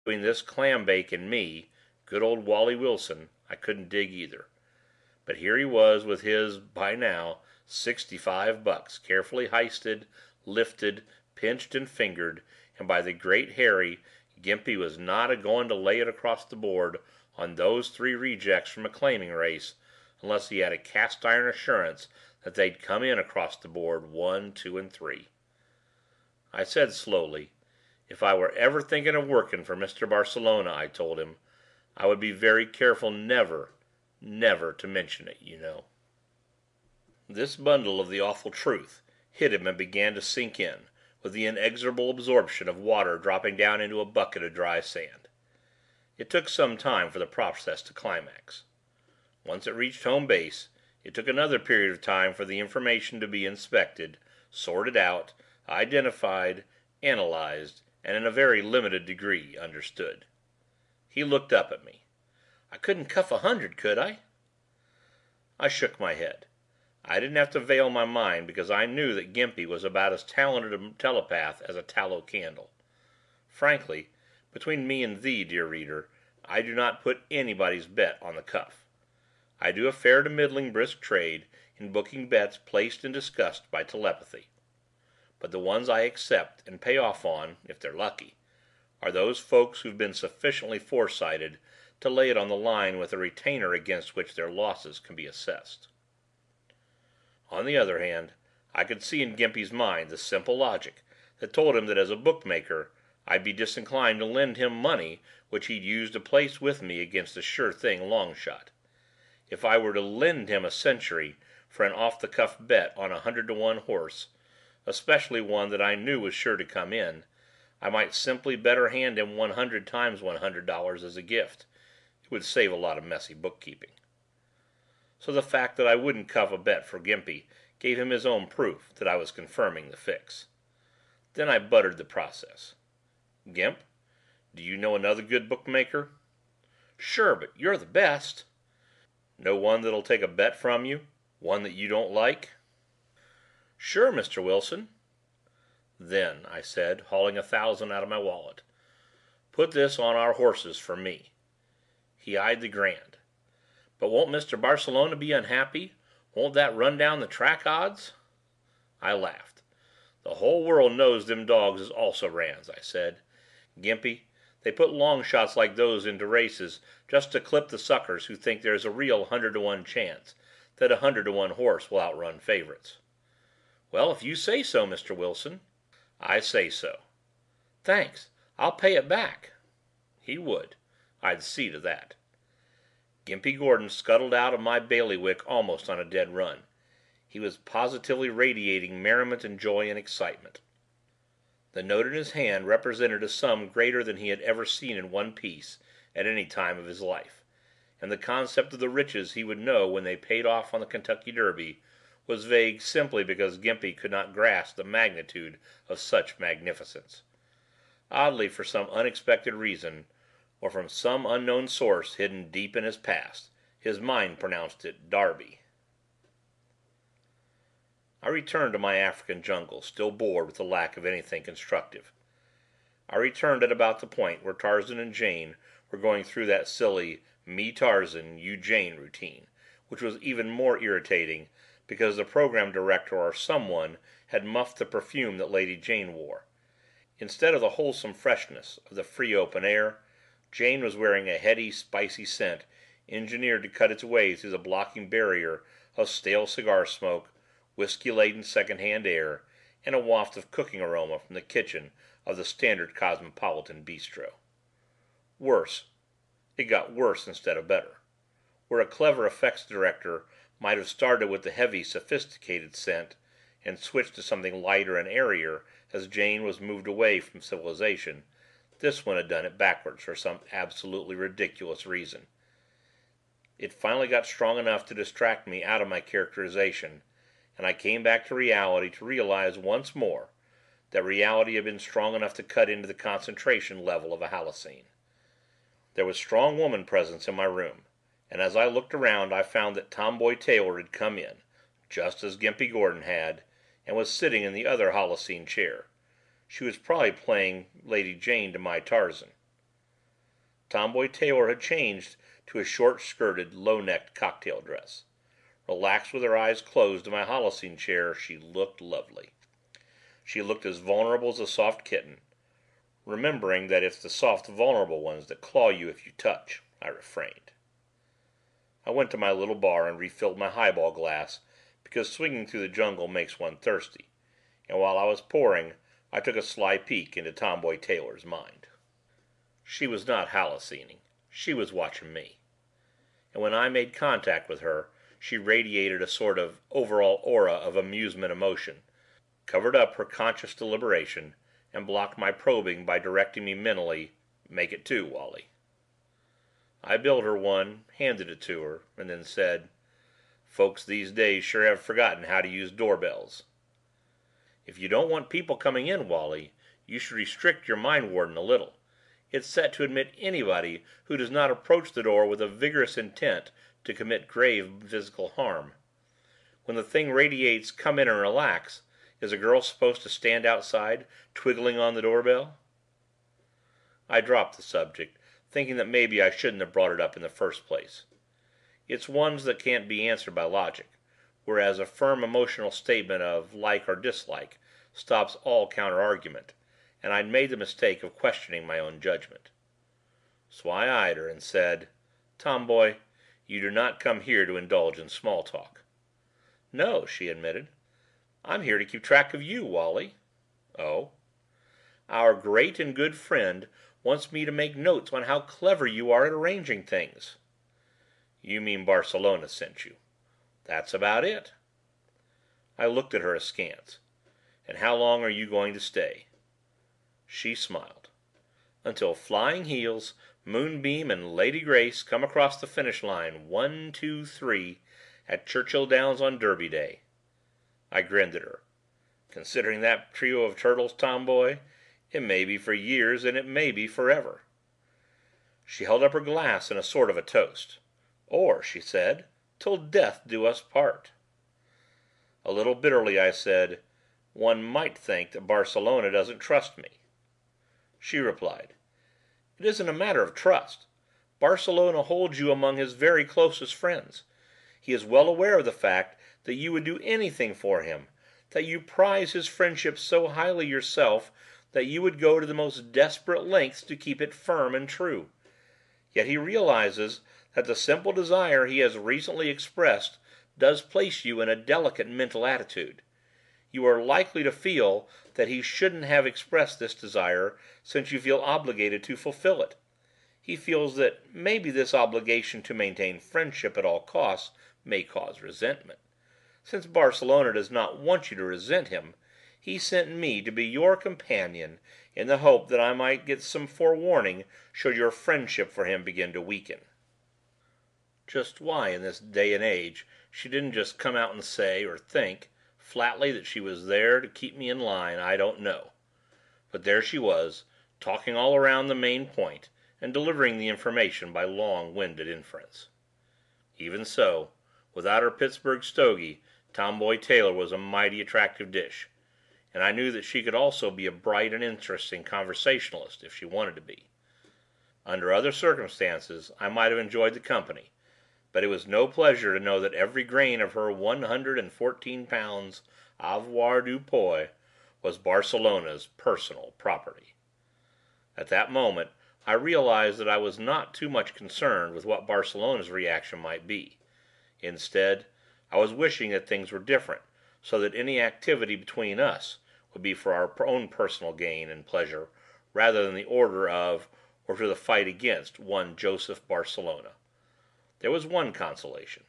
Between this clambake and me, good old Wally Wilson, I couldn't dig either. But here he was with his, by now, $65, carefully heisted, lifted, pinched and fingered, and by the great Harry, Gimpy was not a-going to lay it across the board on those three rejects from a claiming race unless he had a cast-iron assurance that they'd come in across the board 1, 2 and 3. I said slowly, if I were ever thinking of working for Mr. Barcelona, I told him, I would be very careful never to mention it, you know. This bundle of the awful truth hit him and began to sink in, with the inexorable absorption of water dropping down into a bucket of dry sand. It took some time for the process to climax. Once it reached home base, it took another period of time for the information to be inspected, sorted out, identified, analyzed, and in a very limited degree understood. He looked up at me. I couldn't cuff 100, could I? I shook my head. I didn't have to veil my mind because I knew that Gimpy was about as talented a telepath as a tallow candle. Frankly, between me and thee, dear reader, I do not put anybody's bet on the cuff. I do a fair to middling brisk trade in booking bets placed and discussed by telepathy. But the ones I accept and pay off on, if they're lucky, are those folks who've been sufficiently foresighted to lay it on the line with a retainer against which their losses can be assessed. On the other hand, I could see in Gimpy's mind the simple logic that told him that as a bookmaker I'd be disinclined to lend him money which he'd use to place with me against a sure-thing long shot. If I were to lend him a century for an off-the-cuff bet on a 100-to-1 horse, especially one that I knew was sure to come in, I might simply better hand him 100 times $100 as a gift. It would save a lot of messy bookkeeping. So the fact that I wouldn't cuff a bet for Gimpy gave him his own proof that I was confirming the fix. Then I buttered the process. Gimp, do you know another good bookmaker? Sure, but you're the best. Know one that'll take a bet from you? One that you don't like? Sure, Mr. Wilson. Then, I said, hauling 1,000 out of my wallet, put this on our horses for me. He eyed the grand. But won't Mr. Barcelona be unhappy? Won't that run down the track odds? I laughed. The whole world knows them dogs is also-rans, I said. Gimpy, they put long shots like those into races just to clip the suckers who think there's a real 100-to-1 chance that a 100-to-1 horse will outrun favorites. Well, if you say so, Mr. Wilson. I say so. Thanks. I'll pay it back. He would. I'd see to that. Gimpy Gordon scuttled out of my bailiwick almost on a dead run. He was positively radiating merriment and joy and excitement. The note in his hand represented a sum greater than he had ever seen in one piece at any time of his life, and the concept of the riches he would know when they paid off on the Kentucky Derby was vague simply because Gimpy could not grasp the magnitude of such magnificence. Oddly, for some unexpected reason, or from some unknown source hidden deep in his past, his mind pronounced it Derby. I returned to my African jungle, still bored with the lack of anything constructive. I returned at about the point where Tarzan and Jane were going through that silly me Tarzan, you Jane routine, which was even more irritating because the program director or someone had muffed the perfume that Lady Jane wore. Instead of the wholesome freshness of the free open air, Jane was wearing a heady, spicy scent engineered to cut its way through the blocking barrier of stale cigar smoke, whiskey-laden second-hand air, and a waft of cooking aroma from the kitchen of the standard cosmopolitan bistro. Worse. It got worse instead of better. Where a clever effects director might have started with the heavy, sophisticated scent and switched to something lighter and airier as Jane was moved away from civilization, this one had done it backwards for some absolutely ridiculous reason. It finally got strong enough to distract me out of my characterization, and I came back to reality to realize once more that reality had been strong enough to cut into the concentration level of a halocene. There was strong woman presence in my room, and as I looked around I found that Tomboy Taylor had come in, just as Gimpy Gordon had, and was sitting in the other halocene chair. She was probably playing Lady Jane to my Tarzan. Tomboy Taylor had changed to a short-skirted, low-necked cocktail dress. Relaxed with her eyes closed in my Holocene chair, she looked lovely. She looked as vulnerable as a soft kitten. Remembering that it's the soft, vulnerable ones that claw you if you touch, I refrained. I went to my little bar and refilled my highball glass, because swinging through the jungle makes one thirsty, and while I was pouring, I took a sly peek into Tomboy Taylor's mind. She was not hallucinating. She was watching me. And when I made contact with her, she radiated a sort of overall aura of amusement emotion, covered up her conscious deliberation, and blocked my probing by directing me mentally, "Make it two, Wally." I billed her one, handed it to her, and then said, "Folks these days sure have forgotten how to use doorbells." "If you don't want people coming in, Wally, you should restrict your mind warden a little. It's set to admit anybody who does not approach the door with a vigorous intent to commit grave physical harm. When the thing radiates 'come in and relax,' is a girl supposed to stand outside, twiggling on the doorbell?" I dropped the subject, thinking that maybe I shouldn't have brought it up in the first place. It's ones that can't be answered by logic, whereas a firm emotional statement of like or dislike stops all counter-argument, and I'd made the mistake of questioning my own judgment. So I eyed her and said, "Tomboy, you do not come here to indulge in small talk." "No," she admitted. "I'm here to keep track of you, Wally." "Oh?" "Our great and good friend wants me to make notes on how clever you are at arranging things." "You mean Barcelona sent you?" "That's about it." I looked at her askance. "And how long are you going to stay?" She smiled. "Until Flying Heels, Moonbeam, and Lady Grace come across the finish line 1, 2, 3 at Churchill Downs on Derby Day." I grinned at her. "Considering that trio of turtles, Tomboy, it may be for years and it may be forever." She held up her glass in a sort of a toast. "Or," she said, "till death do us part." A little bitterly I said, "One might think that Barcelona doesn't trust me." She replied, "It isn't a matter of trust. Barcelona holds you among his very closest friends. He is well aware of the fact that you would do anything for him, that you prize his friendship so highly yourself that you would go to the most desperate lengths to keep it firm and true. Yet he realizes that the simple desire he has recently expressed does place you in a delicate mental attitude. You are likely to feel that he shouldn't have expressed this desire since you feel obligated to fulfill it. He feels that maybe this obligation to maintain friendship at all costs may cause resentment. Since Barcelona does not want you to resent him, he sent me to be your companion in the hope that I might get some forewarning should your friendship for him begin to weaken." Just why, in this day and age, she didn't just come out and say, or think, flatly that she was there to keep me in line, I don't know. But there she was, talking all around the main point, and delivering the information by long-winded inference. Even so, without her Pittsburgh stogie, Tomboy Taylor was a mighty attractive dish, and I knew that she could also be a bright and interesting conversationalist if she wanted to be. Under other circumstances I might have enjoyed the company, but it was no pleasure to know that every grain of her 114 pounds avoirdupois was Barcelona's personal property. At that moment I realized that I was not too much concerned with what Barcelona's reaction might be. Instead, I was wishing that things were different, so that any activity between us would be for our own personal gain and pleasure rather than the order of, or to the fight against, one Joseph Barcelona. There was one consolation.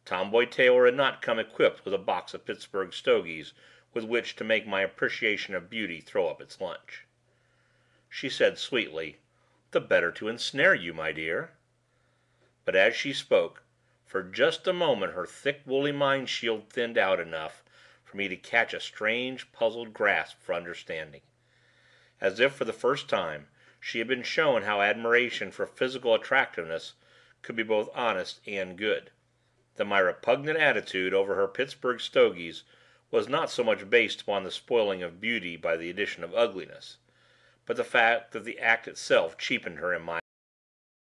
Tomboy Taylor had not come equipped with a box of Pittsburgh stogies with which to make my appreciation of beauty throw up its lunch. She said sweetly, "The better to ensnare you, my dear." But as she spoke, for just a moment her thick woolly mind shield thinned out enough for me to catch a strange puzzled grasp for understanding. As if for the first time she had been shown how admiration for physical attractiveness could be both honest and good. That my repugnant attitude over her Pittsburgh stogies was not so much based upon the spoiling of beauty by the addition of ugliness, but the fact that the act itself cheapened her in my